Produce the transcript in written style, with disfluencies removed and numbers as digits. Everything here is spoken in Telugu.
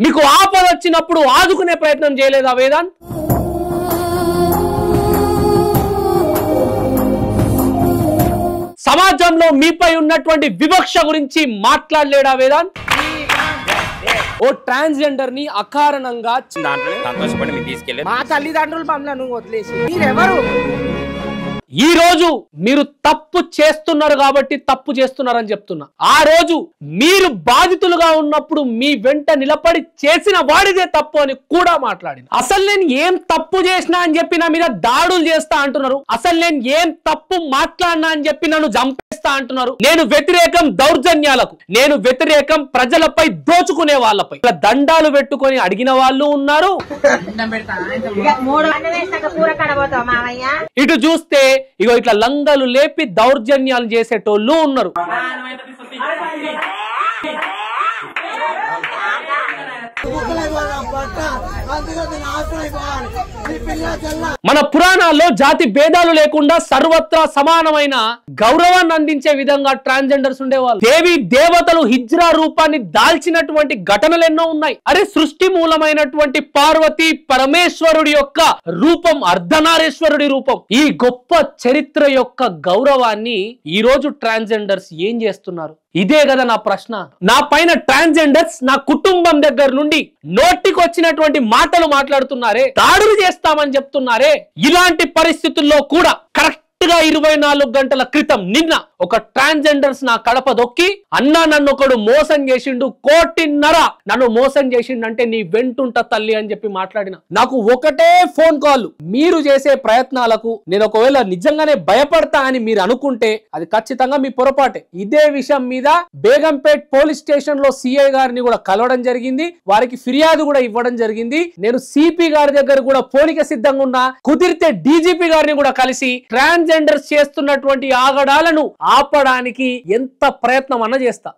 మీకు ఆపద వచ్చినప్పుడు ఆదుకునే ప్రయత్నం చేయలేదా వేదాంత్? సమాజంలో మీపై ఉన్నటువంటి వివక్ష గురించి మాట్లాడలేడా వేదాంత్? ఓ ట్రాన్స్జెండర్ ని అకారణంగా సంతోషపడి మీరు తీసుకెళ్ళి మా తల్లిదండ్రులు మమ్మల్ని వదిలేసి మీరెవరు? ఈ రోజు మీరు తప్పు చేస్తున్నారు కాబట్టి తప్పు చేస్తున్నారని చెప్తున్నా. ఆ రోజు మీరు బాధితులుగా ఉన్నప్పుడు మీ వెంట నిలబడి చేసిన వాడిదే తప్పు అని కూడా మాట్లాడింది. అసలు నేను ఏం తప్పు చేసినా అని చెప్పి నా మీద దాడులు చేస్తా అంటున్నారు. అసలు నేను ఏం తప్పు మాట్లాడినా అని చెప్పి నన్ను చంపేస్తా అంటున్నారు. నేను వ్యతిరేకం దౌర్జన్యాలకు, నేను వ్యతిరేకం ప్రజలపై దోచుకునే వాళ్ళపై. దండాలు పెట్టుకొని అడిగిన వాళ్ళు ఉన్నారు. ఇటు చూస్తే ఇగో ఇట్లా లంగలు లేపి దౌర్జన్యాలు చేసేటోళ్ళు ఉన్నారు. మన పురాణాల్లో జాతి భేదాలు లేకుండా సర్వత్రా సమానమైన గౌరవాన్ని అందించే విధంగా ట్రాన్స్జెండర్స్ ఉండేవాళ్ళు. దేవి దేవతలు హిజ్రా రూపాన్ని దాల్చినటువంటి ఘటనలు ఎన్నో ఉన్నాయి. అరే సృష్టి మూలమైనటువంటి పార్వతి పరమేశ్వరుడి యొక్క రూపం, అర్ధనారీశ్వరుడి రూపం. ఈ గొప్ప చరిత్ర యొక్క గౌరవాన్ని ఈ రోజు ట్రాన్స్జెండర్స్ ఏం చేస్తున్నారు? ఇదే కదా నా ప్రశ్న. నా పైన ట్రాన్స్జెండర్స్ నా కుటుంబం దగ్గర నుండి నోటికి వచ్చినటువంటి మాటలు మాట్లాడుతున్నారే, దాడులు చేస్తామని చెప్తున్నారే. ఇలాంటి పరిస్థితుల్లో కూడా కరెక్ట్ గా 24 గంటల క్రితం నిన్న ఒక ట్రాన్స్జెండర్స్ నా కడప దొక్కి, అన్నా నన్ను ఒకడు మోసం చేసిండు, 1.5 కోటి నన్ను మోసం చేసిండు, నీ వెంటుంట తల్లి అని చెప్పి మాట్లాడిన. నాకు ఒకటే ఫోన్ కాల్, మీరు చేసే ప్రయత్నాలకు నేను ఒకవేళ నిజంగానే భయపడతా అని మీరు అనుకుంటే అది ఖచ్చితంగా మీ పొరపాటే. ఇదే విషయం మీద బేగంపేట్ పోలీస్ స్టేషన్ లో సిఐ గారిని కూడా కలవడం జరిగింది, వారికి ఫిర్యాదు కూడా ఇవ్వడం జరిగింది. నేను సిపి గారి దగ్గర కూడా పోలిక సిద్ధంగా ఉన్నా, కుదిరితే డీజీపీ గారిని కూడా కలిసి ట్రాన్స్జెండర్స్ చేస్తున్నటువంటి ఆగడాలను ఆపడానికి ఎంత ప్రయత్నం అన్న చేస్తా.